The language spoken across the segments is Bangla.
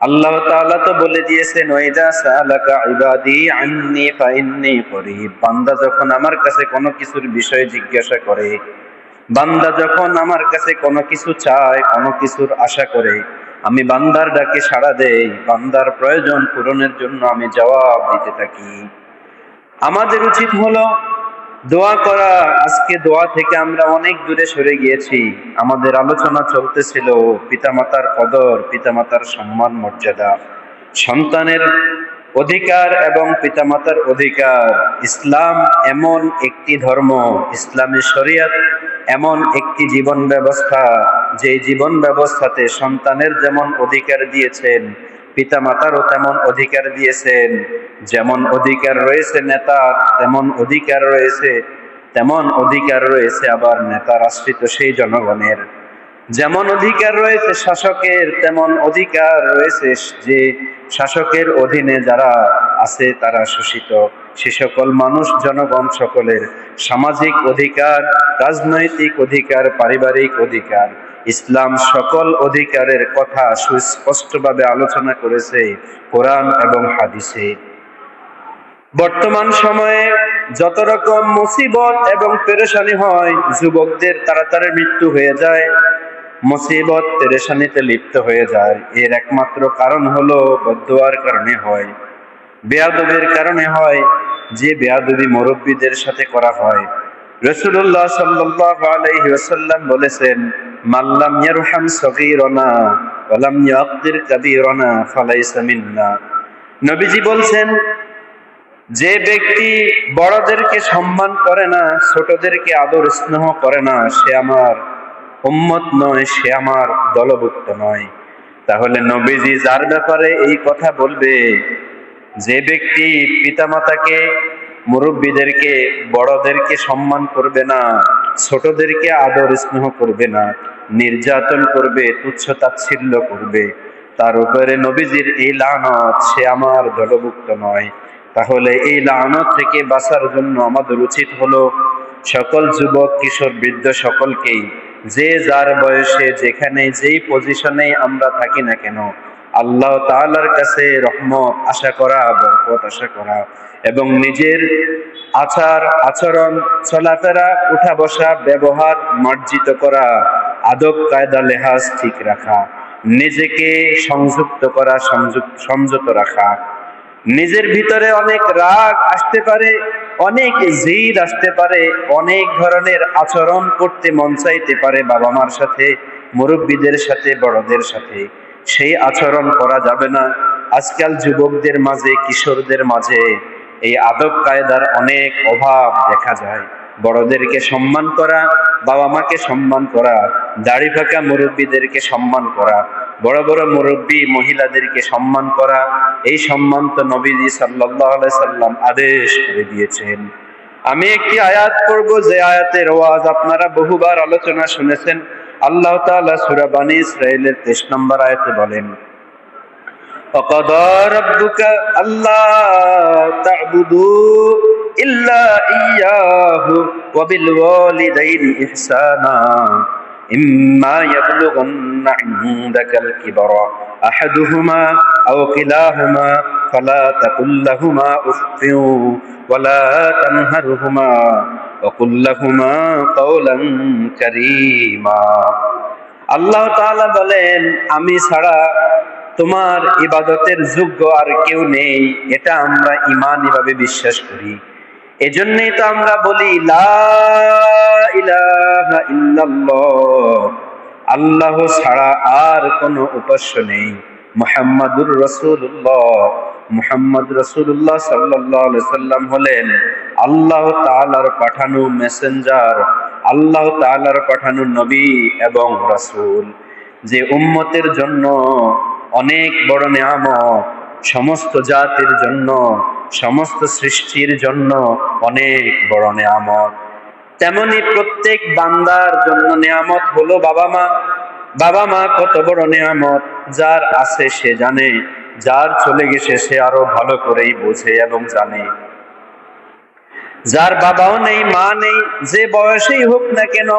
আল্লাহ তাআলা তো বলে দিয়েছেন, ওয়াইদা সাআলাকা ইবাদি আন্নী ফাইন্নী করিব। বান্দা যখন আমার কাছে কোনো কিছুর বিষয়ে জিজ্ঞাসা করে, বান্দা যখন আমার কাছে কোনো কিছু চায়, কোনো কিছুর আশা করে, আমি বান্দার ডাকে সাড়া দেই, বান্দার প্রয়োজন পূরণের জন্য আমি জবাব দিতে থাকি। আমাদের উচিত হলো দোয়া করা। আজকে দোয়া থেকে আমরা অনেক দূরে সরে গিয়েছি। আমাদের আলোচনা চলতেছিল পিতামাতার কদর, পিতামাতার সম্মান মর্যাদা, সন্তানের অধিকার এবং পিতামাতার অধিকার। ইসলাম এমন একটি ধর্ম, ইসলামী শরিয়ত এমন একটি জীবন ব্যবস্থা, যে জীবন ব্যবস্থাতে সন্তানের যেমন অধিকার দিয়েছেন, পিতামাতারও তেমন অধিকার দিয়েছেন। যেমন অধিকার রয়েছে নেতার, তেমন অধিকার রয়েছে আবার নেতার আশ্রিত সেই জনগণের। যেমন অধিকার রয়েছে শাসকের, তেমন অধিকার রয়েছে যে শাসকের অধীনে যারা আছে তারা শোষিত, সে সকল মানুষ, জনগণ সকলের সামাজিক অধিকার, রাজনৈতিক অধিকার, পারিবারিক অধিকার। ইসলাম সকল অধিকারের কথা সুস্পষ্টভাবে আলোচনা করেছে কোরআন এবং হাদিসে। বর্তমান সময়ে যত রকম মুসিবত এবং পেরেশানি হয়, যুবকদের তাড়াতাড়ি মৃত্যু হয়ে যায়, মুসিবত পেরেশানিতে লিপ্ত হয়ে যায়। এর একমাত্র কারণ হলো বদদুয়ার কারণে হয়, বেয়াদবির কারণে হয়, যে বেয়াদবি মুরব্বীদের সাথে করা হয়। রাসূলুল্লাহ সাল্লাল্লাহু আলাইহি ওয়াসাল্লাম বলেছেন, মাল্লাম ইয়ারহাম সগীরানা ওয়া লাম ইয়াকদির কাবীরানা ফালাইসা মিন্না। নবীজি বলছেন, যে ব্যক্তি বড়দেরকে সম্মান করে না, ছোটদেরকে আদর স্নেহ করে না, সে আমার উম্মত নয়, সে আমার দলভুক্ত নয়। তাহলে নবীজি যার ব্যাপারে এই কথা বলবে, যে ব্যক্তি পিতামাতাকে, মুরব্বীদেরকে, বড়দেরকে সম্মান করবে না, ছোটদেরকে আদর স্নেহ করবে না, নির্যাতন করবে, তুচ্ছ তাচ্ছিল্য করবে, তার উপরে নবীজির এই লানত, সে আমার দলভুক্ত নয়। তাহলে এই লানত থেকে বাঁচার জন্য আমাদের উচিত হলো সকল যুবক, কিশোর, বৃদ্ধ সকলকেই, যে যার বয়সে যেখানে যেই পজিশনে আমরা থাকি না কেন, আল্লাহ তাআলার কাছে রহমত আশা করা, বরকত আশা করা, এবং নিজের আচার আচরণ, চলাফেরা, উঠা বসা, ব্যবহার মার্জিত করা, আদব কায়দা লেহাজ ঠিক রাখা, নিজেকে সংযুক্ত করা, সংযত রাখা। নিজের ভিতরে অনেক রাগ আসতে পারে, অনেক জিদ আসতে পারে, অনেক ধরনের আচরণ করতে মন চাইতে পারে বাবা মার সাথে, মুরব্বীদের সাথে, বড়দের সাথে। সেই আচরণ করা যাবে না। আজকাল যুবকদের মাঝে, কিশোরদের মাঝে এই আদব কায়দার অনেক অভাব দেখা যায়। বড়দেরকে সম্মান করা, বাবা মাকে সম্মান করা, দাড়ি ফাঁকা মুরব্বীদেরকে সম্মান করা, বড় বড় মুরব্বী মহিলাদেরকে সম্মান করা, এই সম্মান তো নবীজি সাল্লাল্লাহু আলাইহি সাল্লাম আদেশ করে দিয়েছেন। আমি একটি আয়াত পড়ব, যে আয়াতের ওয়াজ আপনারা বহুবার আলোচনা শুনেছেন। আল্লাহ তাআলা সূরা বনী ইসরাঈলের 23 নম্বর আয়াতে বলেন, وَقَضَى رَبُّكَ أَلَّا تَعْبُدُوا إِلَّا إِيَّاهُ وَبِالْوَالِدَيْنِ إِحْسَانًا إِمَّا يَبْلُغَنَّ عِندَكَ الْكِبَرَ أَحَدُهُمَا أَوْ كِلَاهُمَا فَلَا تَقُل لَّهُمَا أُفٍّ وَلَا تَنْهَرْهُمَا وَقُل لَّهُمَا قَوْلًا كَرِيمًا। আল্লাহ তাআলা বলেন, আমি ছাড়া তোমার ইবাদতের যোগ্য আর কেউ নেই, এটা আমরা ঈমানী ভাবে বিশ্বাস করি। এজন্যই তো আমরা বলি লা ইলাহা ইল্লাল্লাহ, আল্লাহ ছাড়া আর কোনো উপাস্য নেই। মুহাম্মাদুর রাসূলুল্লাহ সাল্লাল্লাহু আলাইহি সাল্লাম হলেন আল্লাহ তাআলার পাঠানো মেসেঞ্জার, আল্লাহ তাআলার পাঠানো নবী এবং রাসূল, যে উম্মতের জন্য অনেক বড় নিয়ামত, সমস্ত জাতির জন্য, সমস্ত সৃষ্টির জন্য অনেক বড় নিয়ামত। তেমনি প্রত্যেক বান্দার জন্য নিয়ামত হলো বাবা মা। বাবা মা কত বড় নিয়ামত, যার আছে সে জানে, যার চলে গেছে সে আরো ভালো করেই বোঝে এবং জানে। যার বাবাও নেই, মা নেই, যে বয়সেই হোক না কেন,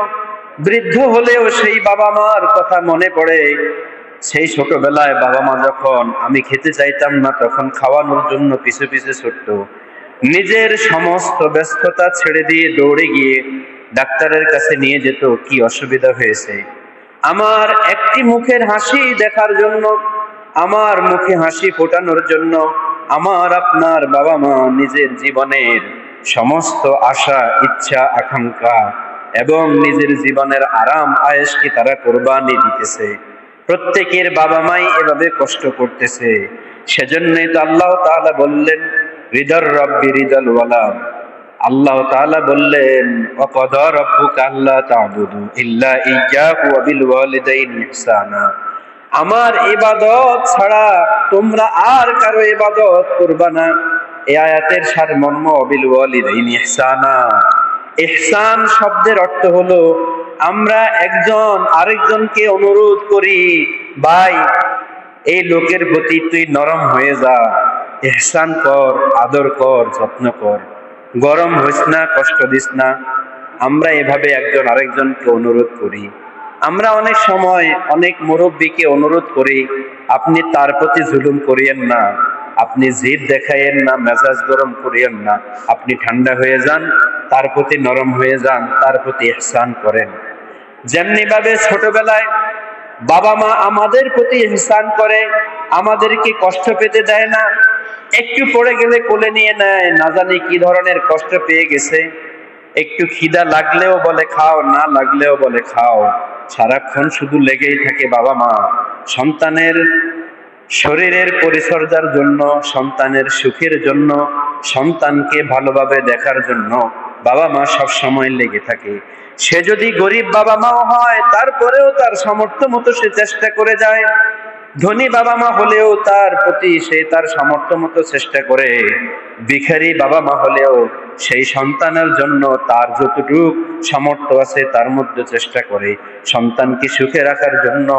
বৃদ্ধ হলেও সেই বাবা মার কথা মনে পড়ে, সেই ছোটবেলায় বাবা মা যখন আমি খেতে চাইতাম না তখন খাওয়ানোর জন্য পিছু পিছু ছুটত, নিজের সমস্ত ব্যস্ততা ছেড়ে দিয়ে দৌড়ে গিয়ে ডাক্তারের কাছে নিয়ে যেত কি অসুবিধা হয়েছে, আমার একটি মুখের হাসি দেখার জন্য, আমার মুখে হাসি ফোটানোর জন্য আমার আপনার বাবা মা নিজের জীবনের সমস্ত আশা ইচ্ছা আকাঙ্ক্ষা এবং নিজের জীবনের আরাম আয়েশকে তারা কোরবানি দিতেছে। প্রত্যেকের বাবা মাই এভাবে কষ্ট করতেছে। সেজন্যই তো আল্লাহ তাআলা বললেন রিদার রব্বি রিদাল ওয়ালাদ। আল্লাহ তাআলা বললেন ওয়াকাদা রাব্বুকা আল্লা তা'বুদু ইল্লা ইয়্যাহু ওয়া বিল ওয়ালিদাইনি ইহসানা। আমার ইবাদত ছাড়া তোমরা আর কারো ইবাদত করবা না। এই আয়াতের সারমর্ম বিল ওয়ালিদাইনি ইহসানা। ইহসান শব্দের অর্থ হলো আমরা একজন আরেকজনকে অনুরোধ করি, ভাই এই লোকের প্রতি তুই নরম হয়ে যা, ইহসান কর, আদর কর, যত্ন কর, গরম হইস না, কষ্ট দিস না। আমরা এভাবে একজন আরেকজনকে অনুরোধ করি। আমরা অনেক সময় অনেক মুরব্বীকে অনুরোধ করি আপনি তার প্রতি জুলুম করিয়েন না, আপনি জিদ দেখাইয়েন না, মেজাজ গরম করিয়েন না, আপনি ঠান্ডা হয়ে যান, তার প্রতি নরম হয়ে যান, তার প্রতি ইহসান করেন। যেমনি ভাবে ছোটবেলায় বাবা মা আমাদের প্রতি ইহসান করে, আমাদেরকে কষ্ট পেতে দেয় না, একটু পড়ে গেলে কোলে নিয়ে নেয়, না জানি কি ধরনের কষ্ট পেয়ে গেছে, একটু খিদা লাগলেও বলে খাও, না লাগলেও বলে খাও, সারাক্ষণ শুধু লেগেই থাকে বাবা মা সন্তানের শরীরের পরিচর্যার জন্য, সন্তানের সুখের জন্য, সন্তানকে ভালোভাবে দেখার জন্য বাবা মা সব সময় লেগে থাকে। সে যদি গরিব বাবা মাও হয় তারপরেও তার সামর্থ্য মতো সে চেষ্টা করে যায়, ধনী বাবা মা হলেও তার প্রতি সে তার সামর্থ্য মতো চেষ্টা করে, ভিখারি বাবা মা হলেও সেই সন্তানের জন্য তার যতটুকু সামর্থ্য আছে তার মধ্যে চেষ্টা করে, সন্তানকে সুখে রাখার জন্য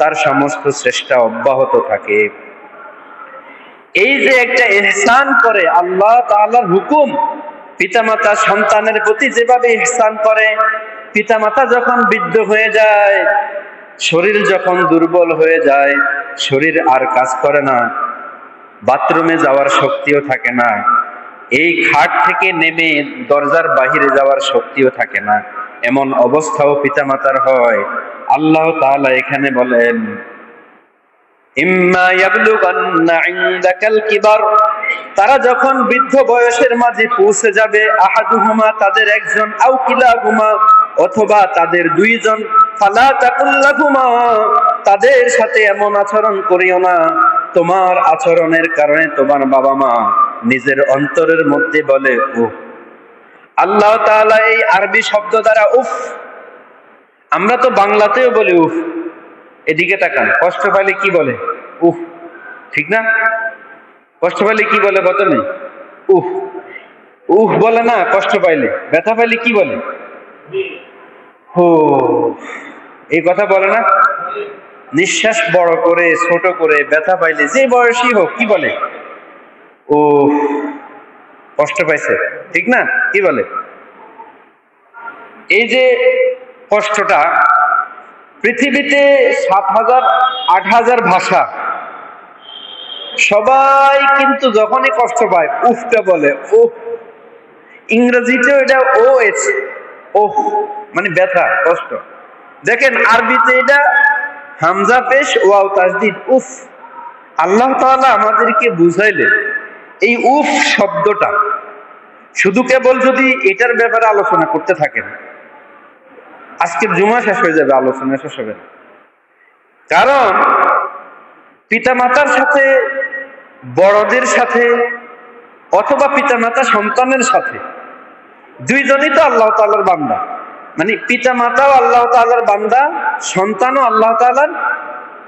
তার সমস্ত চেষ্টা অব্যাহত থাকে। এই যে একটা ইহসান করে আল্লাহ তাআলার হুকুম, পিতামাতা সন্তানের প্রতি যেভাবে ইহসান করে, পিতামাতা যখন বৃদ্ধ হয়ে যায়, শরীর যখন দুর্বল হয়ে যায়, শরীর আর কাজ করে না, বাথরুমে যাওয়ার শক্তিও থাকে না, এই খাট থেকে নেমে দরজার বাহিরে যাওয়ার শক্তিও থাকে না, এমন অবস্থাও পিতামাতার হয়। আল্লাহ তাআলা এখানে বলেন ইম্মা ইয়াবলুগান্না ইনদাকাল কিবার, তারা যখন বৃদ্ধ বয়সের মাঝে পৌঁছে যাবে, আহাদুহুমা তাদের একজন, আও কিলাহুমা অথবা তাদের দুইজন, ফালা তাকুল লাহুমা তাদের সাথে এমন আচরণ করিও না, তোমার আচরণের কারণে তোমার বাবা মা নিজের অন্তরের মধ্যে বলে উফ। আল্লাহ তাআলা এই আরবি শব্দ দ্বারা উফ, আমরা তো বাংলাতেও বলি উফ, এদিকে তাকান, কষ্ট পাইলে কি বলে উফ, ঠিক না? কষ্ট পাইলে কি বলে প্রথমে উফ, উফ বলে না, কষ্ট পাইলে, ব্যথা পাইলে কি বলে হো, এই কথা বলে না? নিঃশ্বাস বড় করে ছোট করে ব্যথা পাইলে যে বয়সী হোক কি বলে ও, কষ্ট পাইছে, ঠিক না? কি বলে? এই যে কষ্টটা, পৃথিবীতে 7,000 8,000 ভাষা, সবাই কিন্তু যখনই কষ্ট পায় উফটা বলে ও। ইংরেজিতেও এটা ও এস, ওহ মানে ব্যথা, কষ্ট। দেখেন আরবিতে এটা হামজা পেশ ওয়াও তাসদিদ উফ। আল্লাহ তাআলা আমাদেরকে বুঝাইলেন এই উফ শব্দটা শুধু কেবল যদি এটার ব্যাপারে আলোচনা করতে থাকেন, আজকের জুমা শেষ হয়ে যাবে, আলোচনা শেষ হবে না। কারণ পিতামাতার সাথে, বড়দের সাথে, অথবা পিতামাতা সন্তানের সাথে, দুইজনই তো আল্লাহ তাআলার বান্দা। মানে পিতামাতাও আল্লাহ তাআলার বান্দা, সন্তানও আল্লাহ তাআলার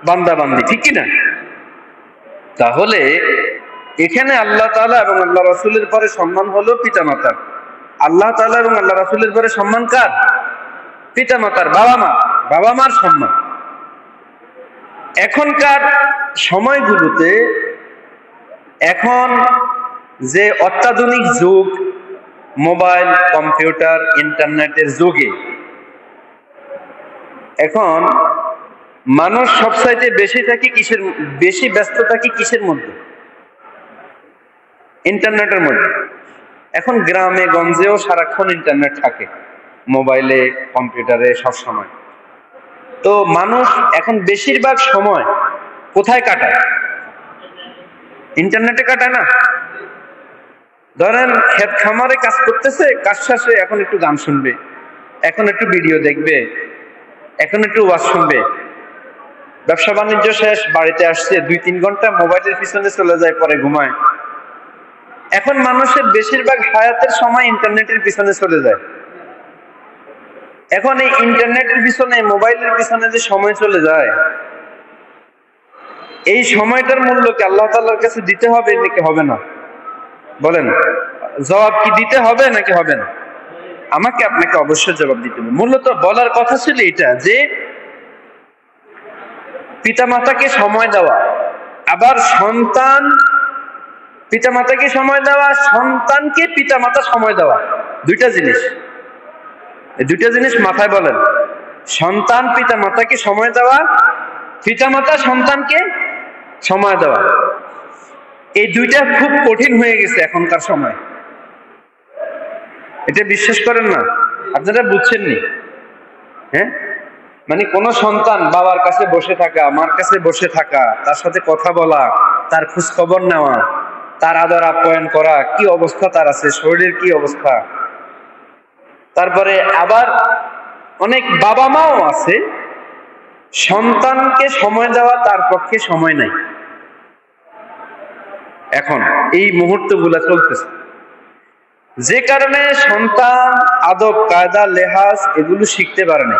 বান্দা বান্দি, ঠিক কিনা? তাহলে এখানে আল্লাহ তাআলা এবং আল্লাহ রাসূলের পরে সম্মান হলো পিতামাতার। আল্লাহ তাআলা এবং আল্লাহ রাসূলের পরে সম্মান কার? পিতামাতার, বাবা মার সম্মান। এখনকার সময়গুলোতে, এখন যে অত্যাধুনিক যুগ, মোবাইল, কম্পিউটার, ইন্টারনেটের যুগে, এখন মানুষ সবচাইতে বেশি ব্যস্ত থাকে কিসের মধ্যে? ইন্টারনেটের মধ্যে। এখন গ্রামে গঞ্জেও সারাক্ষণ ইন্টারনেট থাকে, মোবাইলে, কম্পিউটারে, সব সময়। তো মানুষ এখন বেশিরভাগ সময় কোথায় কাটায়? ইন্টারনেটে কাটায় না? ধরেন ক্ষেত খামারে কাজ করতেছে, কাজ শেষে এখন একটু গান শুনবে, এখন একটু ভিডিও দেখবে, এখন একটু ওয়াজ শুনবে। ব্যবসা বাণিজ্য শেষ, বাড়িতে আসছে, 2-3 ঘন্টা মোবাইলের পিছনে চলে যায়, পরে ঘুমায়। এখন মানুষের বেশিরভাগ হায়াতের সময় ইন্টারনেটের পিছনে চলে যায়। এখন এই ইন্টারনেটের পিছনে, মোবাইলের পিছনে যে সময় চলে যায়, এই সময়টার মূল্য কি আল্লাহ তাআলার কাছে দিতে হবে নাকি হবে না? বলেন, জবাব কি দিতে হবে নাকি হবে না? আমাকে আপনাকে অবশ্যই জবাব দিতে হবে। মূলত বলার কথা ছিল এটা যে পিতামাতাকে সময় দেওয়া, আবার পিতামাতাকে সময় দেওয়া, সন্তানকে পিতামাতা সময় দেওয়া, দুইটা জিনিস। এই দুইটা জিনিস মাথায় বলেন। সন্তান পিতামাতাকে সময় দেওয়া, পিতামাতা সন্তানকে সময় দেওয়া, এই দুইটা খুব কঠিন হয়ে গেছে এখনকার সময়। এটা বিশ্বাস করেন না? আপনারা বুঝছেননি? হ্যাঁ, মানে কোন সন্তান বাবার কাছে বসে থাকা, মার কাছে বসে থাকা, তার সাথে কথা বলা, তার খোঁজ খবর নেওয়া, তার আদর আপ্যায়ন করা, কি অবস্থা তার আছে, শরীরের কি অবস্থা। তারপরে আবার অনেক বাবা মাও আছে সন্তানকে সময় দেওয়া তার পক্ষে সময় নাই। এখন এই মুহূর্তগুলো চলতেছে, যে কারণে সন্তান আদব কায়দা লেহাজ এগুলো শিখতে পারে না।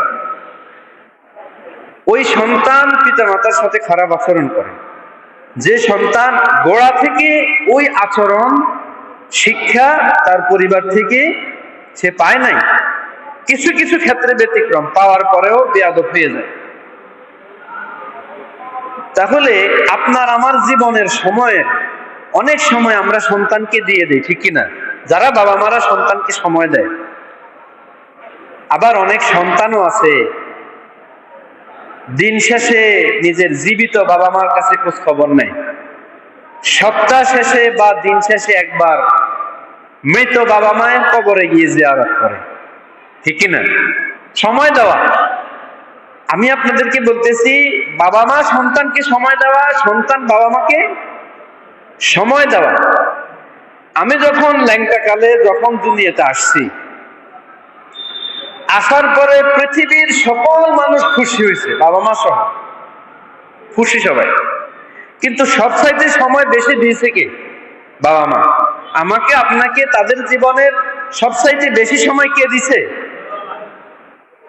ওই সন্তান পিতামাতার সাথে খারাপ আচরণ করে। যে সন্তান গোড়া থেকে ওই আচরণ শিক্ষা তার পরিবার থেকে সে পায় নাই, কিছু কিছু ক্ষেত্রে ব্যতিক্রম, পাওয়ার পরেও বেয়াদব হয়ে যায়। তাহলে আপনার আমার জীবনের সময়ের অনেক সময় আমরা সন্তানকে দিয়ে দিই, ঠিক কিনা? যারা বাবা মারা সন্তানকে সময় দেয়। আবার অনেক সন্তানও আছে দিন শেষে নিজের জীবিত বাবা মার কাছে খোঁজ খবর নেয়, সপ্তাহ শেষে বা দিন শেষে একবার মৃত বাবা মায়ের কবরে গিয়ে জিয়ারত করে, ঠিক কিনা? সময় দেওয়া। আমি আপনাদেরকে বলতেছি, বাবা মা সন্তানকে সময় দেওয়া, সন্তান বাবা মাকে সময় দেওয়া। আমি যখন ল্যাংটা কালে যখন দুনিয়াতে আসছি, আসার পরে পৃথিবীর সকল মানুষ খুশি হয়েছে, বাবা মা সহ খুশি সবাই। কিন্তু সবচাইতে সময় বেশি দিয়েছে কে? বাবা মা। আমাকে আপনাকে তাদের জীবনের সবচাইতে বেশি সময় কে দিছে?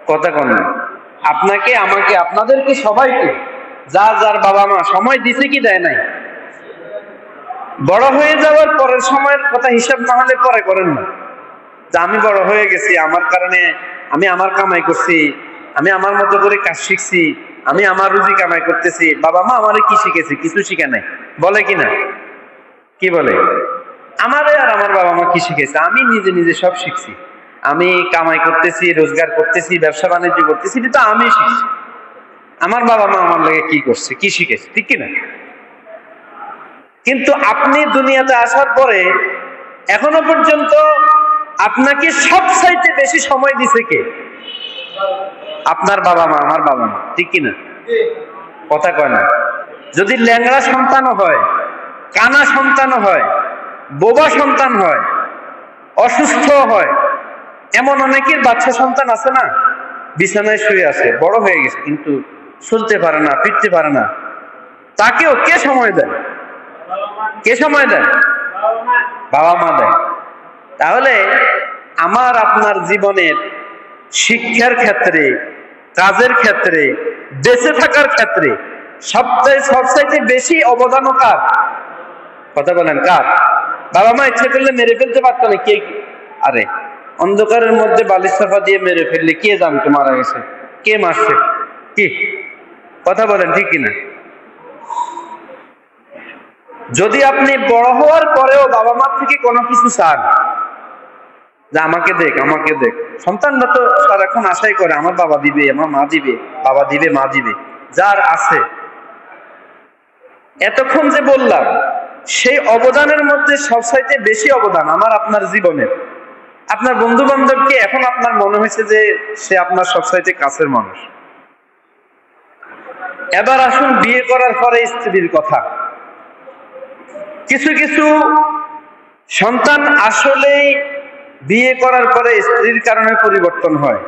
কথা কন না। আপনাকে, আমাকে, আপনাদেরকে, সবাইকে যার যার বাবা মা সময় দিছে কি দেয় নাই? বড় হয়ে যাওয়ার পরের সময়ের কথা হিসাব না হলে পরে করেন না, যে আমি বড় হয়ে গেছি, আমার কারণে আমি আমার কামাই করছি, আমি আমার মতো করে কাজ শিখছি, আমি আমার রুজি কামাই করতেছি, বাবা মা আমারে কি শিখেছে? কিছু শিখে নাই, বলে কিনা? কি বলে? আমারে আর আমার বাবা মা কি শিখেছে? আমি নিজে নিজে সব শিখছি, আমি কামাই করতেছি, রোজগার করতেছি, ব্যবসা বাণিজ্য করতেছি, এটা আমি শিখছি। আমার বাবা মা আমার লাগে কি করছে, কি শিখেছে, ঠিক কিনা? কিন্তু আপনি দুনিয়াতে আসার পরে এখনো পর্যন্ত আপনাকে সবচাইতে বেশি সময় দিছে কে? আপনার বাবা মা, আমার বাবা মা, ঠিক কিনা? কথা কয় না। যদি ল্যাংড়া সন্তানও হয়, কানা সন্তানও হয়, বোবা সন্তান হয়, অসুস্থ হয়, এমন অনেকের বাচ্চা সন্তান আছে না, বিছানায় শুয়ে আছে, বড় হয়ে গেছে কিন্তু চলতে পারে না, ফিরতে পারে না, তাকেও কে সময় দেয়? কে সময় দেয়? বাবা মা দেয়। তাহলে আমার আপনার জীবনের শিক্ষার ক্ষেত্রে, কাজের ক্ষেত্রে, বেঁচে থাকার ক্ষেত্রে সবচাইতে বেশি অবদান কার? কথা বলেন, কার? বাবা মা ইচ্ছে করলে মেরে ফেলতে পারতো না, কে? আরে অন্ধকারের মধ্যে বালিশ চাপা দিয়ে মেরে ফেললে কে জানতো মারা গেছে, কে মারছে, কি? কথা বলেন, ঠিক কিনা? যদি আপনি বড় হওয়ার পরেও বাবা মার থেকে কোনো কিছু চান, যে আমাকে দেখ, আমাকে দেখ, সন্তানরা তো সারাক্ষণ আশাই করে আমার বাবা দিবে, আমার মা দিবে, বাবা দিবে, মা দিবে। যার আছে, এতক্ষণ যে বললাম সেই অবদানের মধ্যে সবচাইতে বেশি অবদান আমার আপনার জীবনের। আপনার বন্ধু বান্ধবকে এখন আপনার মনে হয়েছে যে সে আপনার সবচাইতে কাছের মানুষ। এবার আসুন বিয়ে করার পরে স্ত্রীর কথা। কিছু কিছু সন্তান আসলেই বিয়ে করার পরে স্ত্রীর কারণে পরিবর্তন হয়,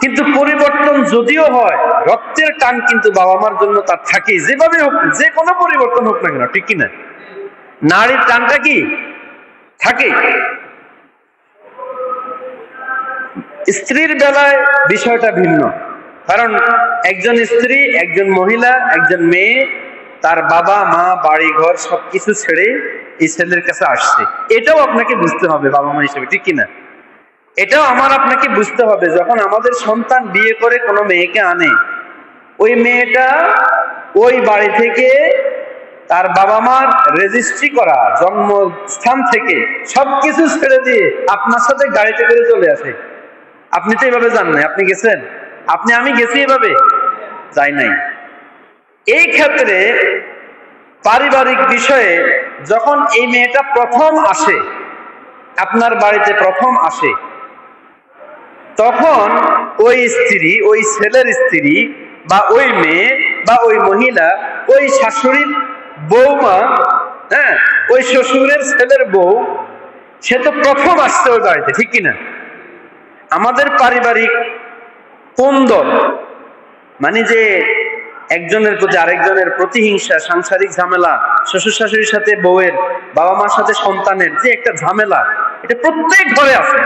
কিন্তু পরিবর্তন যদিও হয় রক্তের টান কিন্তু বাবা মার জন্য তার থাকে, যেভাবে হোক, যে কোনো পরিবর্তন হোক না কেন, ঠিক কিনা? নারীর টানটা কি থাকে। স্ত্রীর বেলায় বিষয়টা ভিন্ন, কারণ একজন স্ত্রী, একজন মহিলা, একজন মেয়ে তার বাবা মা বাড়ি ঘর সবকিছু ছেড়ে এই ছেলের কাছে আসছে। এটাও আপনাকে বুঝতে হবে বাবা মা হিসেবে, ঠিক কিনা? এটাও আমার আপনাকে বুঝতে হবে, যখন আমাদের সন্তান বিয়ে করে কোনো মেয়েকে আনে, ওই মেয়েটা ওই বাড়ি থেকে তার বাবা মার রেজিস্ট্রি করা জন্মস্থান থেকে সবকিছু ছেড়ে দিয়ে আপনার সাথে গাড়িতে করে চলে আসে। আপনি তো এভাবে যান নাই, আপনি গেছেন? আমি গেছি এভাবে, যাই নাই। এই ক্ষেত্রে পারিবারিক বিষয়ে যখন এই মেয়েটা প্রথম আসে, আপনার বাড়িতে প্রথম আসে, তখন ওই স্ত্রী, ওই ছেলের স্ত্রী বা ওই মেয়ে বা ওই মহিলা, ওই শাশুড়ির বৌমা, হ্যাঁ, ওই শ্বশুরের ছেলের বউ, সে তো প্রথম আসছে ওই বাড়িতে, ঠিক কিনা? আমাদের পারিবারিক কোন্দল, মানে যে একজনের প্রতি আরেকজনের প্রতিহিংসা, সাংসারিক ঝামেলা, শ্বশুর শাশুড়ির সাথে বউয়ের, বাবা মার সাথে সন্তানের যে একটা ঝামেলা, এটা প্রত্যেক ঘরে আছে।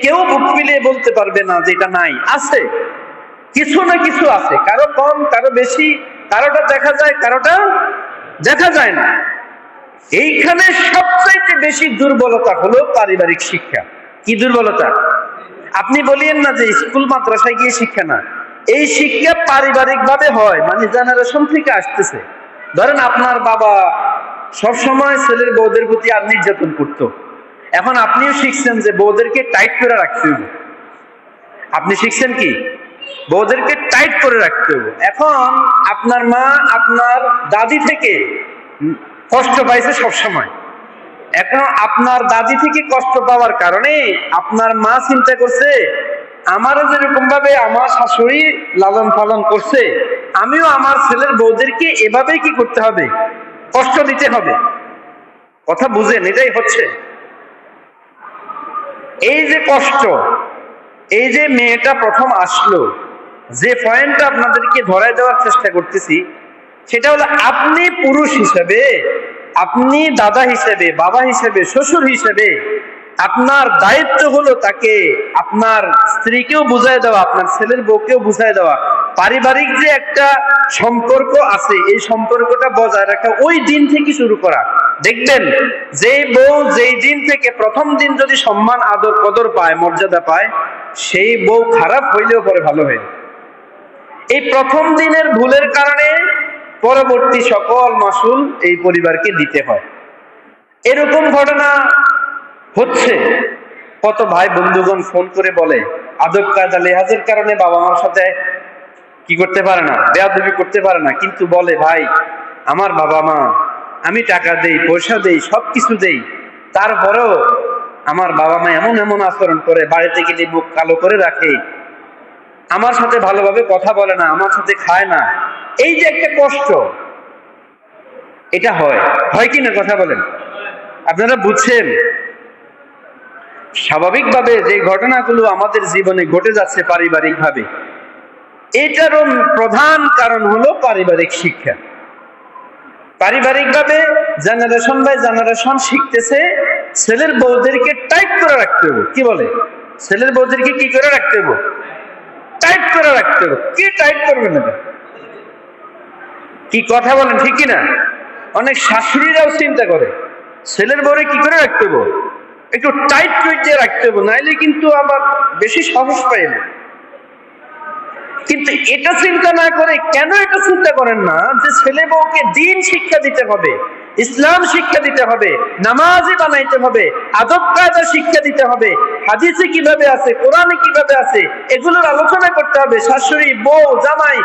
কেউ মুখ মিলিয়ে বলতে পারবে না যে এটা নাই, আছে, কিছু না কিছু আছে, কারো কম কারো বেশি, কারোটা দেখা যায় কারোটা দেখা যায় না। এইখানে সবচাইতে বেশি দুর্বলতা হলো পারিবারিক শিক্ষা। কি দুর্বলতা? আপনি বলিয়েন না যে স্কুল মাদ্রাসায় গিয়ে শিক্ষা না, এই শিক্ষা পারিবারিক ভাবে হয়, মানে জেনারেশন থেকে আসতেছে। ধরেন আপনার বাবা সবসময় ছেলের বউদের প্রতি আর নির্যাতন করতো, এখন আপনিও শিখছেন যে বউদেরকে টাইট করে রাখতে হবে। আপনি শিখছেন কি? বউদেরকে টাইট করে রাখতে হবে। এখন আপনার মা আপনার দাদি থেকে কষ্ট পাইছে সবসময়, এখন আপনার দাদি থেকে কষ্ট পাওয়ার কারণে আপনার মা চিন্তা করছে, আমারও যেরকম ভাবে আমার শাশুড়ি লালন পালন করছে, আমিও আমার ছেলের বউদেরকে এভাবেই কি করতে হবে, কষ্ট দিতে হবে। কথা বুঝেন? এটাই হচ্ছে এই যে কষ্ট। এই যে মেয়েটা প্রথম আসলো, যে পয়েন্টটা আপনাদেরকে ধরায় দেওয়ার চেষ্টা করতেছি, সেটা হলো আপনি পুরুষ হিসেবে, আপনি দাদা হিসেবে, বাবা হিসেবে, শ্বশুর হিসেবে আপনার দায়িত্ব হলো তাকে, আপনার স্ত্রীকেও বুঝায় দেওয়া, আপনার ছেলের বউকেও বুঝায় দেওয়া, পারিবারিক যে একটা সম্পর্ক আছে এই সম্পর্কটা বজায় রাখা ওই দিন থেকে শুরু করা। দেখবেন যে বউ যেই দিন থেকে প্রথম দিন যদি সম্মান আদর কদর পায়, মর্যাদা পায়, সেই বউ খারাপ হইলেও পরে ভালো হয়। এই প্রথম দিনের ভুলের কারণে পরবর্তী সকল মাসুল এই পরিবারকে দিতে হয়। এরকম ঘটনা হচ্ছে। কত ভাই বন্ধুগণ ফোন করে বলে আদব কায়দা লেহাজের কারণে বাবা মার সাথে কি করতে পারে না, বেয়াদবি করতে পারে না, কিন্তু বলে ভাই আমার বাবা মা, আমি টাকা দেই, পয়সা দেই, সবকিছু দেই, তারপরেও আমার বাবা মা এমন এমন আচরণ করে, বাড়িতে গেলে মুখ কালো করে রাখে, আমার সাথে ভালোভাবে কথা বলে না, আমার সাথে খায় না। এই যে একটা কষ্ট, এটা হয় কি না? কথা বলেন, আপনারা বুঝছেন? স্বাভাবিকভাবে যে ঘটনাগুলো আমাদের জীবনে ঘটে যাচ্ছে পারিবারিক ভাবে, এটারও প্রধান কারণ হলো পারিবারিক শিক্ষা। পারিবারিক ভাবে জেনারেশন বাই জেনারেশন শিখতেছে ছেলের বউদেরকে টাইট করে রাখতে হবে। কি বলে? ছেলের বউদেরকে কি করে রাখতে হবে? টাইট করে রাখতে হবে। কি টাইট করবে না? কি কথা বলেন, ঠিক কিনা? অনেক শাশুড়িরাও চিন্তা করে ছেলের বউরে কি করে রাখতে হবে, একটু টাইট করে রাখতে হবে, নাইলে কিন্তু আবার বেশি সাহস পায় না। কিন্তু এটা চিন্তা না করে, কেন এটা চিন্তা করেন না যে ছেলে বউকে দিন শিক্ষা দিতে হবে, ইসলাম শিক্ষা দিতে হবে, নামাজি বানাইতে হবে, আদব কায়দা শিক্ষা দিতে হবে, হাদিসে কিভাবে আছে, কোরআনে কিভাবে আছে, এগুলোর আলোচনা করতে হবে। শাশুড়ি, বউ, জামাই,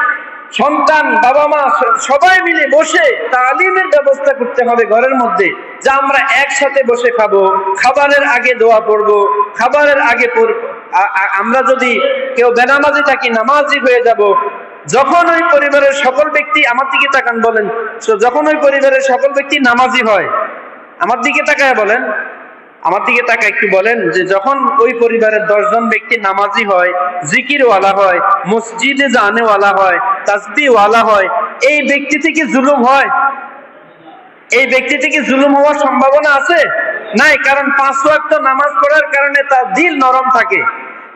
সন্তান, বাবা মা সবাই মিলে বসে তালিমের ব্যবস্থা করতে হবে ঘরের মধ্যে, যে আমরা একসাথে বসে খাবো, খাবারের আগে দোয়া পড়বো, খাবারের আগে আমরা যদি কেউ বেনামাজি থাকি নামাজি হয়ে যাব। যখন ওই পরিবারের সকল ব্যক্তি, আমার দিকে তাকান বলেন, যখন ওই পরিবারের সকল ব্যক্তি নামাজি হয়, আমার দিকে তাকায় বলেন, আমার দিকে তাকায় একটু বলেন, যে যখন ওই পরিবারের 10 জন ব্যক্তি নামাজি হয়, জিকিরওয়ালা হয়, মসজিদে জানেওয়ালা হয়, তাসবিহওয়ালা হয়, এই ব্যক্তি থেকে জুলুম হয়? এই ব্যক্তি থেকে জুলুম হওয়ার সম্ভাবনা আছে? নাই, কারণ 5 ওয়াক্ত নামাজ পড়ার কারণে তার দিল নরম থাকে,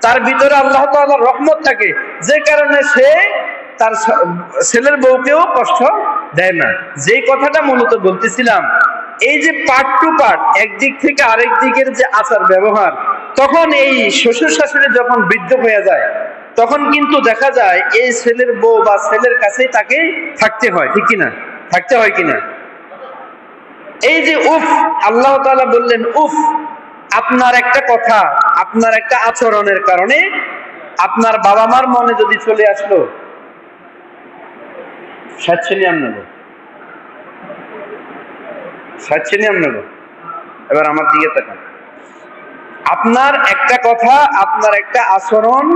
তার ভিতরে আল্লাহ তাআলার রহমত থাকে, যে কারণে সে তার ছেলের বউকেও কষ্ট দেয় না। যে কথাটা মূলত বলতেছিলাম, এই যে পার্ট টু পার্ট, একদিক থেকে আরেক দিকের যে আচার ব্যবহার, তখন এই শ্বশুর শাশুড়ি যখন বৃদ্ধ হয়ে যায়, তখন কিন্তু দেখা যায় এই ছেলের বউ বা ছেলের কাছেই তাকে থাকতে হয়, ঠিক কিনা? থাকতে হয় কিনা? এই যে উফ, আল্লাহ তাআলা বললেন উফ, আপনার একটা কথা, আপনার একটা আচরণের কারণে আপনার বাবা মার মনে যদি চলে আসলো, এবার আমার দিকে তাকান। আপনার একটা কথা, আপনার একটা আচরণ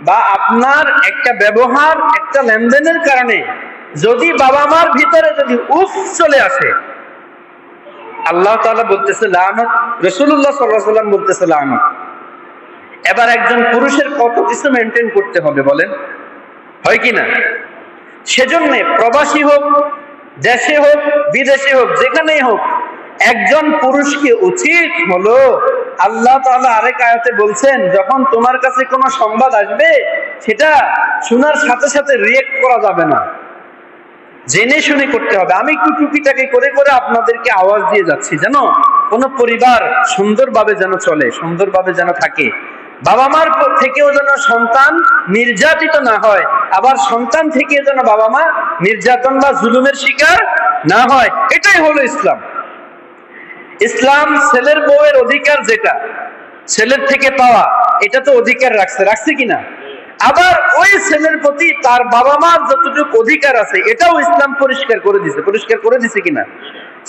বা আপনার একটা ব্যবহার, একটা লেনদেনের কারণে যদি বাবা মার ভিতরে যদি উফ চলে আসে, আল্লাহ তাআলা বলতেছে লানত, রাসূলুল্লাহ সাল্লাল্লাহু আলাইহি ওয়াসাল্লাম বলতেছে লানত। এবার একজন পুরুষের কত কিছু মেনটেন করতে হবে বলেন, হয় কি না? সেজন্য প্রবাসী হোক, দেশে হোক, বিদেশে হোক, যেখানেই হোক, একজন পুরুষকে উচিত হলো, আল্লাহ তাআলা আরেক আয়াতে বলছেন, যখন তোমার কাছে কোনো সংবাদ আসবে সেটা শোনার সাথে সাথে রিয়েক্ট করা যাবে না, জেনে শুনে করতে হবে। আমি একটু টুকিটাকি করে করে আপনাদেরকে আওয়াজ দিয়ে যাচ্ছি, যেন কোনো পরিবার সুন্দরভাবে যেন চলে, সুন্দরভাবে যেন থাকে, বাবা মার থেকেও যেন সন্তান নির্যাতিত না হয়, আবার সন্তান থেকেও যেন বাবা মা নির্যাতন বা জুলুমের শিকার না হয়। এটাই হলো ইসলাম। ইসলাম ছেলের বউয়ের অধিকার যেটা ছেলের থেকে পাওয়া, এটা তো অধিকার রাখছে কিনা? আবার ওই ছেলের প্রতি তার বাবা মার যতটুকু অধিকার আছে, এটাও ইসলাম পরিষ্কার করে দিছে কিনা?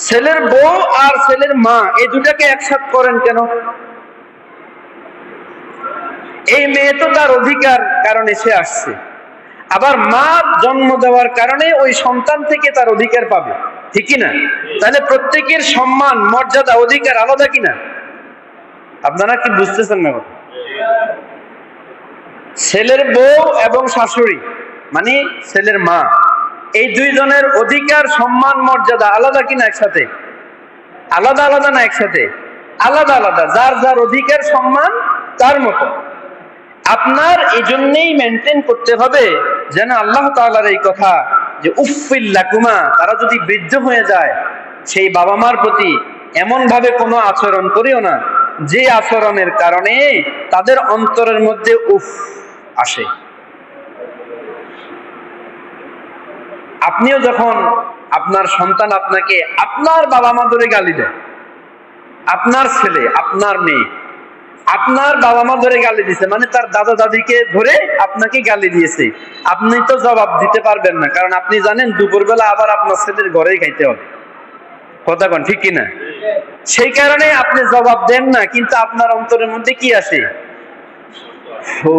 ছেলের বউ আর ছেলের মা, এই দুটাকে একসাথে করেন কেন? এই মেয়ে তো তার অধিকার কারণে সে আসছে, আবার মা জন্ম দেওয়ার কারণে ওই সন্তান থেকে তার অধিকার পাবে, ঠিক কিনা? তাহলে প্রত্যেকের সম্মান, মর্যাদা, অধিকার আলাদা কিনা? আপনারা কি বুঝতেছেন না? ছেলের বউ এবং শাশুড়ি মানে ছেলের মা, এই দুইজনের অধিকার, সম্মান, মর্যাদা আলাদা কিনা? একসাথে? আলাদা আলাদা না একসাথে? আলাদা আলাদা, যার যার অধিকার সম্মান তার মতো। আপনার এই জন্যই মেনটেন করতে হবে যেন আল্লাহ তাআলার এই কথা, যে উফিল লাকুমা, তারা যদি বৃদ্ধ হয়ে যায়, সেই বাবা মার প্রতি এমন ভাবে কোনো আচরণ করিও না যে আচরণের কারণে তাদের অন্তরের মধ্যে উফ আসে। আপনিও যখন আপনার সন্তান আপনাকে আপনার বাবা মা ধরে গালি দেয়, আপনার ছেলে, আপনার মেয়ে আপনার বাবা মা ধরে গালি দিছে, মানে তার দাদা দাদিকে ধরে আপনাকে গালি দিয়েছে, আপনি তো জবাব দিতে পারবেন না, কারণ আপনি জানেন দুপুরবেলা আবার আপনার ছেলের ঘরেই খাইতে হবে, কথা কোন ঠিক কিনা? সেই কারণে আপনি জবাব দেন না, কিন্তু আপনার অন্তরের মধ্যে কি আসে? ও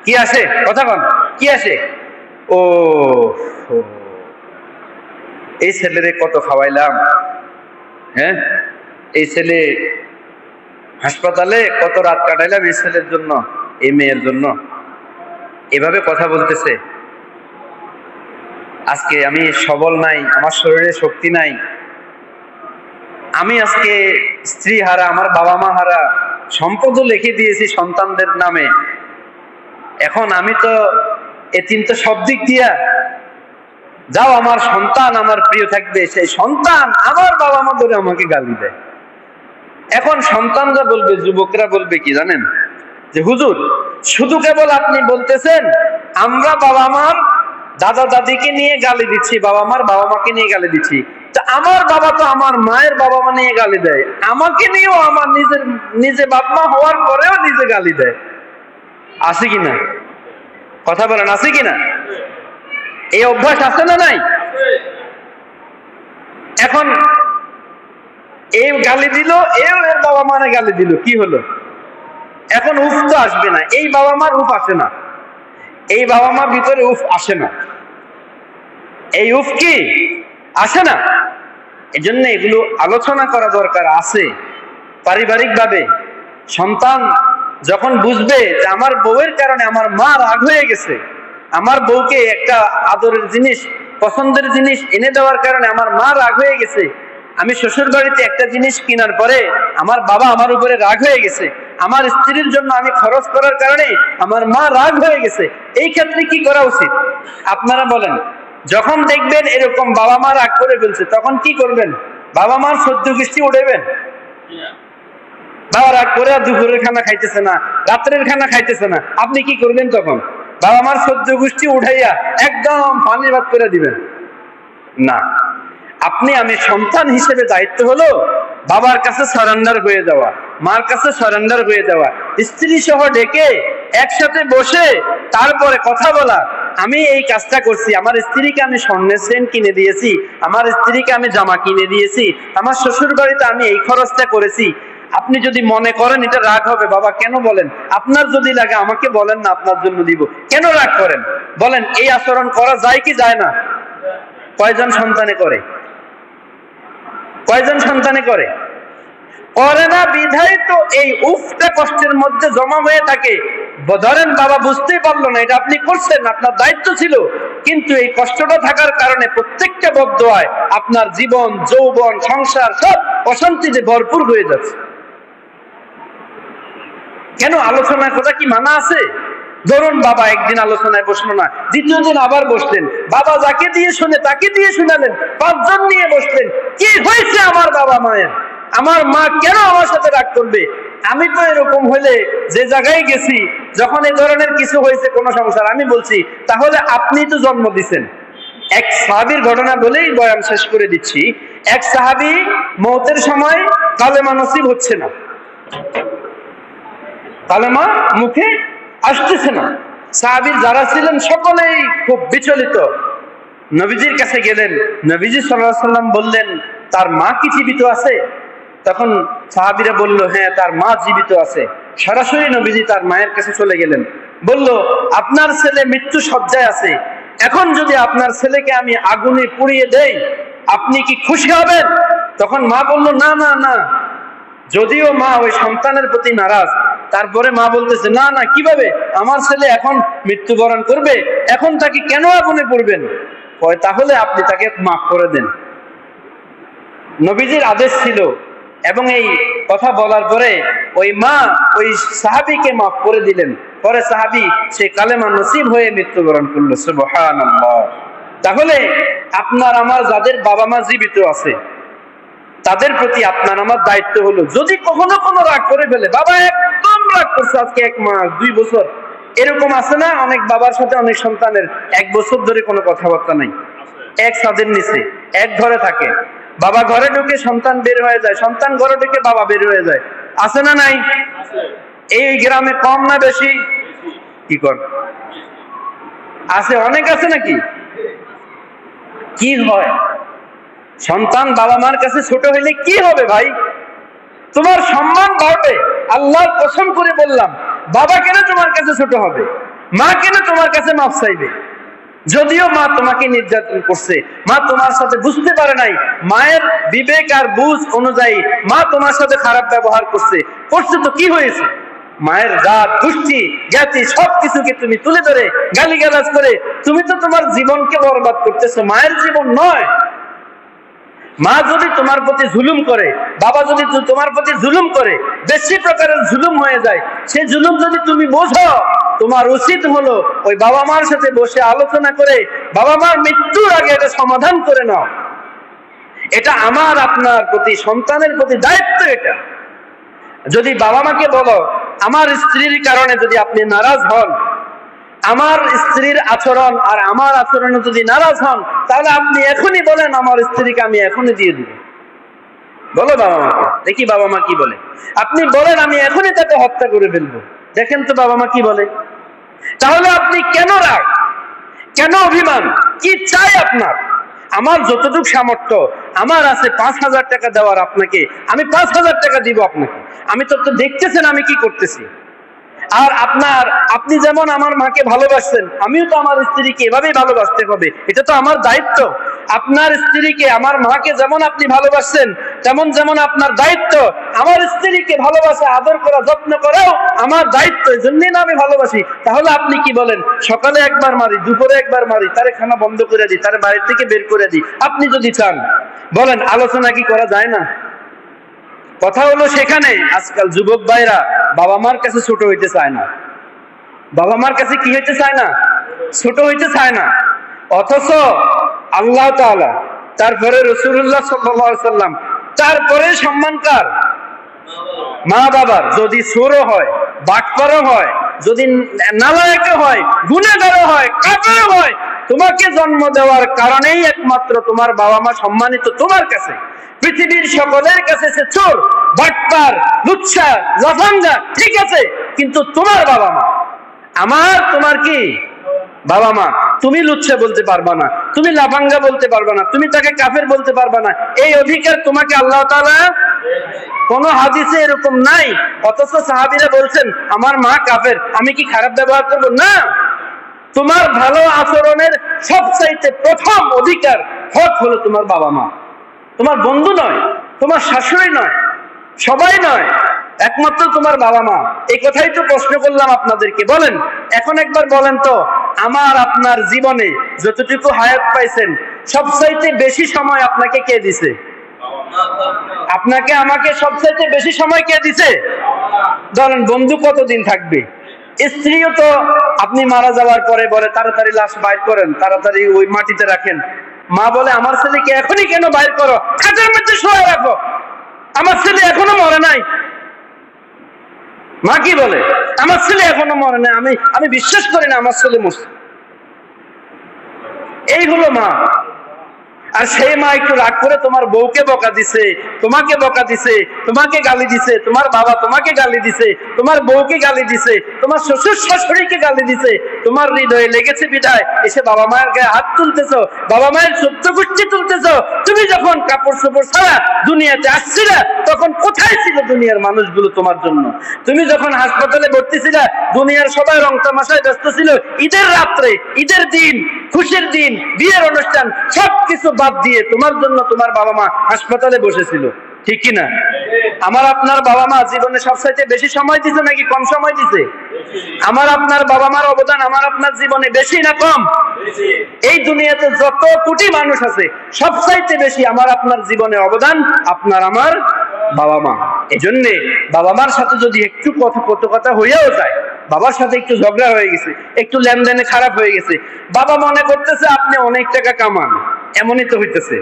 কি আসে? কথা কোন কি আসে? ও এই ছেলেরে কত খাওয়াইলাম, হ্যাঁ, এই ছেলে হাসপাতালে কত রাত কাটাইলাম এই ছেলের জন্য, এই মেয়ের জন্য, এভাবে কথা বলতেছে। আজকে আমি সবল নাই, আমার শরীরে শক্তি নাই, আমি আজকে স্ত্রী হারা, আমার বাবা মা হারা, সম্পদও লিখে দিয়েছি সন্তানদের নামে, এখন আমি তো এতিম তো সব দিক দিয়া, যাও আমার সন্তান আমার প্রিয় থাকবে, সেই সন্তান আমার বাবা মা ধরে আমাকে গালি দেয়। এখন সন্তানরা বলবে, যুবকরা বলবে কি জানেন, যে হুজুর শুধু কেবল আপনি বলতেছেন আমরা বাবা মার দাদা দাদিকে নিয়ে গালি দিচ্ছি, বাবা মার বাবা মাকে নিয়ে গালি দিচ্ছি, তা আমার বাবা তো আমার মায়ের বাবা মা নিয়ে গালি দেয়, আমাকে নিয়েও আমার নিজে বাপ মা হওয়ার পরেও নিজে গালি দেয়। আছে কিনা? কথা বলেন, আছে কিনা? এই অভ্যাস আছে না নাই? এখন এই গালি দিল, এর বাবা মারে গালি দিল, কি হলো? এখন উফ তো আসবে না, এই বাবা মার উফ আসে না, এই বাবা মার ভিতরে উফ আসে না, এই উফ কি আসে না? এই জন্য এগুলো আলোচনা করা দরকার আছে পারিবারিক ভাবে। সন্তান যখন বুঝবে যে আমার বউয়ের কারণে আমার মা রাগ হয়ে গেছে, আমার বউকে একটা আদরের জিনিস, পছন্দের জিনিস এনে দেওয়ার কারণে আমার মা রাগ হয়ে গেছে, আমি শ্বশুর বাড়িতে একটা জিনিস কেনার পরে আমার বাবা আমার উপরে রাগ হয়ে গেছে, আমার স্ত্রীর জন্য আমি খরচ করার কারণে আমার মা রাগ হয়ে গেছে, এই ক্ষেত্রে কি করা উচিত? আপনারা বলেন। যখন দেখবেন এরকম বাবা মা রাগ করে ফেলছে, তখন কি করবেন? বাবা মার সহ্য গোষ্ঠী উঠাইবেন? বাবা রাগ করে দুপুরের খানা খাইতেছে না, রাত্রের খানা খাইতেছে না, আপনি কি করবেন তখন? বাবা মার সহ্য গোষ্ঠী উঠাইয়া একদম পানির ভাত করে দিবেন না। আপনি আমি সন্তান হিসেবে দায়িত্ব হলো বাবার কাছে সারেন্ডার হয়ে যাওয়া, মার কাছে সারেন্ডার হয়ে যাওয়া, স্ত্রী সহ ডেকে একসাথে বসে তারপরে কথা বলা, আমি এই কাজটা করছি, আমার স্ত্রীকে আমি স্বর্ণের চেন কিনে দিয়েছি, আমার স্ত্রীকে আমি জামা কিনে দিয়েছি, আমার শ্বশুর বাড়িতে আমি এই খরচটা করেছি। আপনি যদি মনে করেন এটা রাগ হবে, বাবা কেন বলেন? আপনার যদি লাগে আমাকে বলেন না, আপনার জন্য দিব। কেন রাগ করেন বলেন? এই আচরণ করা যায় কি যায় না? কয়জন সন্তানে করে? কয়জন সন্তানে করে? করে না বিধায় তো এই উফটা কষ্টের মধ্যে জমা হয়ে থাকে। ধরেন বাবা বুঝতেই পারলো না, এটা আপনি করছেন, আপনার দায়িত্ব ছিল, কিন্তু এই কষ্টটা থাকার কারণে প্রত্যেকটা বদদোয়ায় আপনার জীবন, যৌবন, সংসার সব অশান্তিতে ভরপুর হয়ে যাচ্ছে। কেন? আলোচনার কথা কি মানা আছে? ধরুন বাবা একদিন আলোচনায় বসলো না, দ্বিতীয় দিন আবার বসলেন, বাবা যাকে দিয়ে শুনে তাকে দিয়ে শুনালেন, 5 জন নিয়ে বসলেন, কি হয়েছে আমার বাবা মায়ের? আমার মা কেন আমার সাথে রাগ করবে? আমি তো এরকম হলে যে জায়গায় গেছি, যখন এই ধরনের কিছু হয়েছে কোন সংসার, আমি বলছি তাহলে আপনি তো জন্ম দিছেন। এক সাহাবীর ঘটনা বলেই বয়ান শেষ করে দিচ্ছি। এক সাহাবী মওতের সময় কালেমা নসিব হচ্ছে না, কালেমা মুখে আসতেছে না। সাহাবীর যারা ছিলেন সকলেই খুব বিচলিত। নবীজির কাছে গেলেন, নবীজি সাল্লাল্লাহু আলাইহি ওয়াসাল্লাম বললেন, তার মা কি জীবিত আছে? তখন সাহাবীরা বলল, হ্যাঁ তার মা জীবিত আছে। সরাসরি নবীজি তার মায়ের কাছে চলে গেলেন, বলল, আপনার ছেলে মৃত্যু শয্যায় আছে, এখন যদি আপনার ছেলেকে আমি আগুনে পুড়িয়ে দেই আপনি কি খুশি হবেন? তখন মা বলল, না না না। যদিও মা ওই সন্তানের প্রতি নারাজ, তারপরে মা বলতেছে, না না, কিভাবে? আমার ছেলে এখন মৃত্যুবরণ করবে, এখন তাকে কেন আগুনে পুড়বেন? তাহলে আপনি তাকে মাফ করে দেন। নবীজির আদেশ ছিল, এবং এই কথা বলার পরে ওই মা ওই সাহাবীকে মাফ করে দিলেন। পরে সাহাবী সে কালেমা নসিব হয়ে মৃত্যুবরণ করলো। সুবহানাল্লাহ। তাহলে আপনার আমার যাদের বাবা মা জীবিত আছে তাদের প্রতি আপনার আমার দায়িত্ব হলো, যদি কখনো কোনো রাগ করে ফেলে, বাবা একদম রাগ করছে আজকে 1 মাস 2 বছর, এরকম আছে না? অনেক বাবার সাথে অনেক সন্তানের 1 বছর ধরে কোনো কথাবার্তা নাই, এক ছাদের নিচে এক ঘরে থাকে, বাবা ঘরে ঢুকে সন্তান বের হয়ে যায়, সন্তান ঘরে ঢুকে বাবা বের হয়ে যায়, আছে না নাই? এই গ্রামে কম না বেশি? কি কর আছে? অনেক আছে নাকি? কি হয়? সন্তান বাবা মার কাছে ছোট হইলে কি হবে ভাই? তোমার সম্মান বাড়বে। আল্লাহর কসম করে বললাম, বাবা কেন তোমার কাছে ছোট হবে? মা কেন তোমার কাছে মাফ চাইবে? যদিও মা তোমাকে নির্যাতন করছে, মা তোমার সাথে বুঝতে পারে নাই, মায়ের বিবেক আর বুঝ অনুযায়ী মা তোমার সাথে খারাপ ব্যবহার করছে তো কি হয়েছে? মায়ের জাত, গোষ্ঠী, জ্ঞাতি সবকিছুকে তুমি তুলে ধরে গালিগালাজ করে তুমি তো তোমার জীবনকে বরবাদ করতেছো, মায়ের জীবন নয়। মা যদি তোমার প্রতি জুলুম করে, বাবা যদি তোমার প্রতি জুলুম করে, বেশি প্রকারের জুলুম হয়ে যায়, সেই জুলুম যদি তুমি বোঝো, তোমার উচিত হলো ওই বাবা মার সাথে বসে আলোচনা করে বাবা মার মৃত্যুর আগে এটা সমাধান করে নাও। এটা আমার আপনার প্রতি, সন্তানের প্রতি দায়িত্ব। এটা যদি বাবা মাকে বলো, আমার স্ত্রীর কারণে যদি আপনি নারাজ হন, আমার স্ত্রীর আচরণ আর আমার আচরণে যদি নারাজ হন, তাহলে আপনি এখনই বলেন আমার স্ত্রীকে আমি এখনই দিয়ে দিব। বলো বাবা মাকে, দেখি বাবা মা কি বলে। আপনি বলেন আমি এখনই তাকে হত্যা করে ফেলবো, দেখেন তো বাবা মা কি বলে। তাহলে আপনি কেন রাগ, কেন অভিমান, কি চাই আপনার? আমার যতটুকু সামর্থ্য আমার আছে 5,000 টাকা দেওয়ার আপনাকে, আমি 5,000 টাকা দিব আপনাকে। আমি তো দেখতেছেন আমি কি করতেছি। আর আপনি যেমন আমার মাকে ভালোবাসছেন, আমিও তো আমার স্ত্রীকে এভাবেই ভালোবাসতে হবে, এটা তো আমার দায়িত্ব। আপনার স্ত্রীকে, আমার মাকে যেমন আপনি ভালোবাসছেন, যেমন আপনার দায়িত্ব আমার স্ত্রীকে ভালোবাসা, আদর করা, যত্ন করাও আমার দায়িত্ব। এই জন্যই না আমি ভালোবাসি। তাহলে আপনি কি বলেন, সকালে একবার মারি, দুপুরে একবার মারি, তারে খানা বন্ধ করে দিই, তারে বাড়ি থেকে বের করে দিই। আপনি যদি চান বলেন, আলোচনা কি করা যায় না? কথা হলো সেখানে আজকাল যুবক ভাইরা বাবা মার কাছে ছোট হইতে চায় না। বাবা মার কাছে কি হইতে চায় না? ছোট হইতে চায় না। অথচ আল্লাহ তাআলা, তারপরে রাসূলুল্লাহ সাল্লাল্লাহু আলাইহি সাল্লাম, তারপরে সম্মান কার? মা বাবার। যদি চোরও হয়, বাটপারও হয়, যদি নালায়েক হয়, গুনাহগার হয়, কাফের হয়, তোমাকে জন্ম দেওয়ার কারণেই একমাত্র তোমার বাবা মা সম্মানিত তোমার কাছে। পৃথিবীর সকলের কাছে সে চোর, বাটপার, লুচ্ছা, লাফাঙ্গা, ঠিক আছে, কিন্তু তোমার বাবা মা। তোমার কি বাবা মা। তুমি লুচ্ছা বলতে পারবা না, তুমি লাফাঙ্গা বলতে পারবা না, তুমি তাকে কাফের বলতে পারবা না। এই অধিকার তোমাকে আল্লাহ তাআলা, কোন হাদিসে এরকম নাই। অথচ সাহাবীরা বলছেন আমার মা কাফের, আমি কি খারাপ ব্যবহার করব? না, তোমার ভালো আচরণের সবচাইতে প্রথম অধিকার, হক হলো তোমার বাবা মা। তোমার বন্ধু নয়, তোমার শাশুড়ি নয়, সবাই নয়, একমাত্র তোমার বাবা মা। এই কথাই তো প্রশ্ন করলাম আপনাদেরকে। বলেন, এখন একবার বলেন তো, আমার আপনার জীবনে যতটুকু হায়াত পাইছেন, সবচাইতে বেশি সময় আপনাকে কে দিছে? আপনাকে আমাকে সবচাইতে বেশি সময় কে দিছে? ধরেন বন্ধু কতদিন থাকবে? স্ত্রীও তো আপনি মারা যাওয়ার পরে বলে তাড়াতাড়ি লাশ বাইর করেন, তাড়াতাড়ি ওই মাটিতে রাখেন। মা বলে আমার ছেলেকে এখনই কেন বাইর করো, খাটের মধ্যে শোয়া রাখো, আমার ছেলে এখনো মরে নাই। মা কি বলে, আমার ছেলে এখনো মরে নাই, আমি বিশ্বাস করি না আমার ছেলে মরছে। এই হলো মা। আর সেই মা একটু রাগ করে তোমার বউকে বকা দিছে, তোমাকে বকা দিছে, তোমাকে গালি দিছে, তোমার বাবা তোমাকে গালি দিছে, তোমার বউকে গালি দিছে, তোমার শ্বশুর শাশুড়িকে গালি দিছে, তোমার হৃদয়ে লেগেছে বিদায় এসে বাবা মায়ের গায়ে হাত তুলতেছো, বাবা মায়ের সদ্য গোষ্ঠী তুলতেছো। তুমি যখন কাপড় চোপড় ছাড়া দুনিয়াতে আসছিলা, তখন কোথায় ছিল দুনিয়ার মানুষগুলো তোমার জন্য? তুমি যখন হাসপাতালে ভর্তি ছিলা, দুনিয়ার সবাই রং তামাশায় ব্যস্ত ছিল। ঈদের রাত্রে, ঈদের দিন, খুশির দিন, বিয়ের অনুষ্ঠান, সবকিছু বাদ দিয়ে তোমার জন্য তোমার বাবা মা হাসপাতালে বসেছিল, ঠিক কিনা? আমার আপনার বাবা মা জীবনে সবচাইতে বেশি সময় দিছে নাকি কম সময় দিছে? আমার আপনার বাবা মার অবদান আমার আপনার জীবনে বেশি না কম? এই দুনিয়াতে যত কোটি মানুষ আছে, সবচাইতে বেশি আমার আপনার জীবনে অবদান আপনার আমার বাবা মা। এজন্য বাবা মার সাথে যদি একটু কথা হইয়াও যায়, বাবার সাথে একটু ঝগড়া হয়ে গেছে, একটু লেনদেনে খারাপ হয়ে গেছে, বাবা মনে করতেছে আপনি অনেক টাকা কামান, এমনই তো হইতেছে।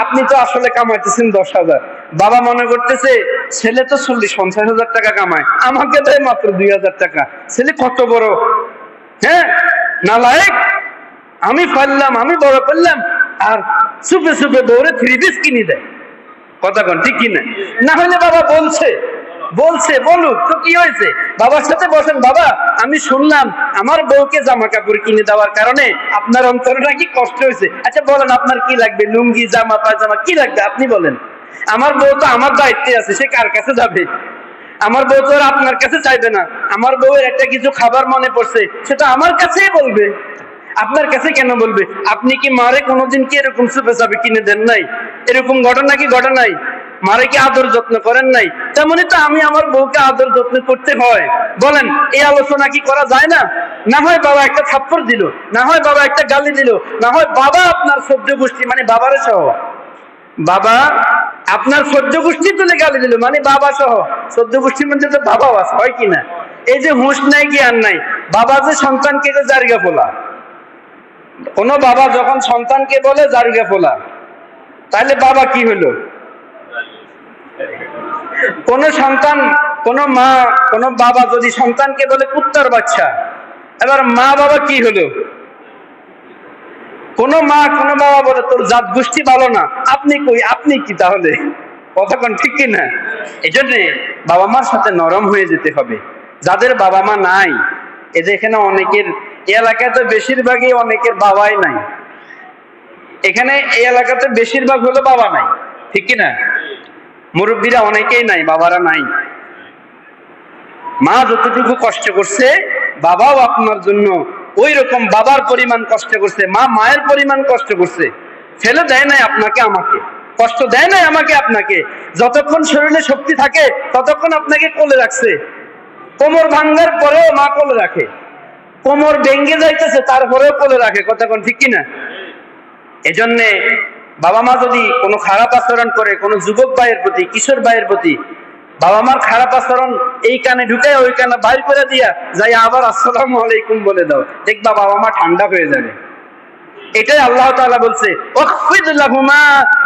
আপনি তো আসলে কামাইতেছেন 10,000, বাবা মনে করতেছে ছেলে তো 40-50,000 টাকা কামায়, আমাকে দেয় মাত্র 2,000 টাকা। ছেলে কত বড় নালায়েক, আমি পারলাম, আমি বড় করলাম, আর চুপে চুপে দৌড়ে 3 পিস কিনে দেয়। কথা কন ঠিক কিনা? না হলে বাবা বলছে বলুক তো, কি হয়েছে? বাবার সাথে বসেন, বাবা আমি শুনলাম আমার বউকে জামা কাপড় কিনে দেওয়ার কারণে আপনার অন্তরে নাকি কষ্ট হয়েছে। আচ্ছা বলেন আপনার কি লাগবে, লুঙ্গি, জামা, পায়জামা কি লাগবে আপনি বলেন। আমার বউ তো আমার দায়িত্বে আছে, সে কার কাছে যাবে? আমার বউ তো আপনার কাছে চাইবে না। আমার বউয়ের একটা কিছু খাবার মনে পড়ছে, সেটা আমার কাছেই বলবে, আপনার কাছে কেন বলবে? আপনি কি মারে কোনোদিন কি এরকম চুপে চাপে কিনে দেন নাই? এরকম ঘটনা কি ঘটে নাই? মারে কি আদর যত্ন করেন নাই? তেমনি তো আমি আমার বউকে আদর যত্ন করতে হয়। বলেন এই আলোচনা কি করা যায় না? না হয় বাবা একটা থাপ্পড় দিল, না হয় বাবা একটা গালি দিল, না হয় বাবা আপনার সহ্য গোষ্ঠী মানে বাবারে সহ, বাবা আপনার সহ্য গোষ্ঠী তুলে গালি দিল মানে বাবা সহ, সহ্য গোষ্ঠীর মধ্যে তো বাবাও আছে, হয় কিনা? এই যে হুঁশ নাই, জ্ঞান নাই, বাবা যে সন্তানকে যে জারিগা ফোলা, কোন বাবা যখন সন্তানকে বলে জারিগা ফোলা, তাহলে বাবা কি হলো? কোন সন্তান, কোন মা, কোন বাবা যদি সন্তানকে বলে কুত্তার বাচ্চা, এবার মা বাবা কি হলো? কোন মা কোন বাবা বলে তোর জাত গোষ্ঠী ভালো না, আপনি কই, আপনি কি তাহলে? কতক্ষণ ঠিক কিনা? এই জন্যে বাবা মার সাথে নরম হয়ে যেতে হবে। যাদের বাবা মা নাই, এই যে এখানে অনেকের এই এলাকাতে বেশিরভাগই অনেকের বাবাই নাই, এখানে এই এলাকাতে বেশিরভাগ হলো বাবা নাই, ঠিক কিনা? মুরব্বীরা অনেকেই নাই, বাবারা নাই। মা যতটুকু কষ্ট করছে বাবাও আপনার জন্য ওই রকম বাবার পরিমাণ কষ্ট করছে, মা মায়ের পরিমাণ কষ্ট করছে। ফেলে দেয় নাই আপনাকে আমাকে, কষ্ট দেয় নাই আমাকে আপনাকে। যতক্ষণ শরীরে শক্তি থাকে ততক্ষণ আপনাকে কোলে রাখছে। কোমর ভাঙ্গার পরেও মা কোলে রাখে, কোমর ভেঙে যাইতেছে তারপরেও কোলে রাখে। কতক্ষণ ঠিক কিনা? এজন্যে বাবা মা যদি কোনো খারাপ আচরণ করে কোনো যুবক ভাইয়ের প্রতি, কিশোর ভাইয়ের প্রতি, বাবা মার খারাপ আচরণ এই কানে ঢুকায় ওই কানে বাইর করে দিয়া যাই আবার আসসালামু আলাইকুম বলে দাও, দেখবা বাবা মা ঠান্ডা হয়ে যাবে। এটাই আল্লাহ তাআলা বলছে ওয়াখফিদ লাহুমা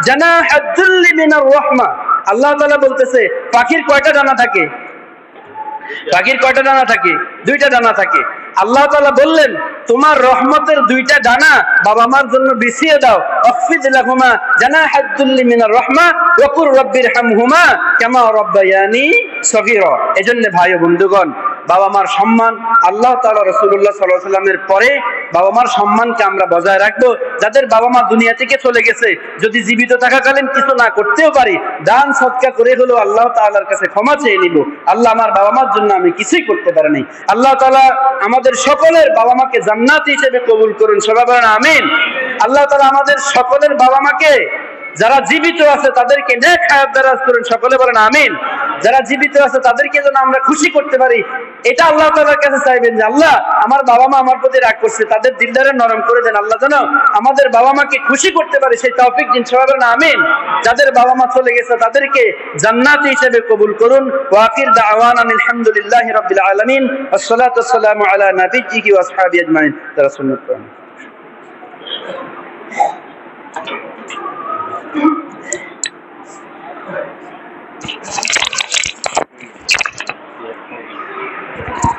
জানাহাদ যুল্লি মিনার রাহমা। আল্লাহ তাআলা বলতেছে পাখির কয়টা ডানা থাকে? পাখির কয়টা ডানা থাকে? দুইটা ডানা থাকে। আল্লাহ তাআলা বললেন তোমার রহমতের দুইটা ডানা বাবা মার জন্য বিছিয়ে দাও। ওয়াখফিদ লাহুমা জানাহাদ যুল্লি মিনার রাহমা ওয়া কুর রাব্বিরহামহুমা কামা রাব্বায়ানি সগীরা। এজন্য ভাই ও বন্ধুগণ, বাবা মার সম্মান আল্লাহ তাআলা রাসূলুল্লাহ সাল্লাল্লাহু আলাইহি ওয়াসাল্লামের পরে বাবা মার সম্মানকে আমরা বজায় রাখবো। যাদের বাবা মা দুনিয়া থেকে চলে গেছে, যদি জীবিত থাকাকালীন কিছু না করতেও পারি, দান সদকা করে হলেও আল্লাহ তাআলার কাছে ক্ষমা চেয়ে নিব। আল্লাহ আমার বাবা মার জন্য আমি কিছুই করতে পারি নাই। আল্লাহ তাআলা আমাদের সকলের বাবা মাকে জান্নাতি হিসেবে কবুল করুন, সবাই বলেন আমিন। আল্লাহ তাআলা আমাদের সকলের বাবা মাকে, যারা জীবিত আছে তাদেরকে নেক হায়াত দারাজ করুন, সকলে বলেন আমিন। যারা জীবিত আছে তাদেরকে যেন আমরা খুশি করতে পারি, এটা আল্লাহ তাআলার কাছে চাইবেন যে আল্লাহ আমার বাবা মা আমার প্রতি রাগ করছে, তাদের দিলদারে নরম করে দেন। আল্লাহ যেন আমাদের বাবা মাকে খুশি করতে পারি, সেই তৌফিক দিন, সবাই বলেন আমিন। যাদের বাবা মা চলে গেছে তাদেরকে জান্নাতি হিসেবে কবুল করুন। ওয়া আখির দাওয়ানা আলহামদুলিল্লাহি রাব্বিল আলামিন। আসসালাতু ওয়াসসালামু আলা নাবিয়্যিহি ওয়া আসহাবিহি আজমাইন। তারা সুন্নাত পড়েন। Thank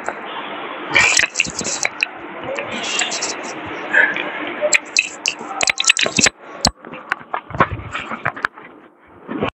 you.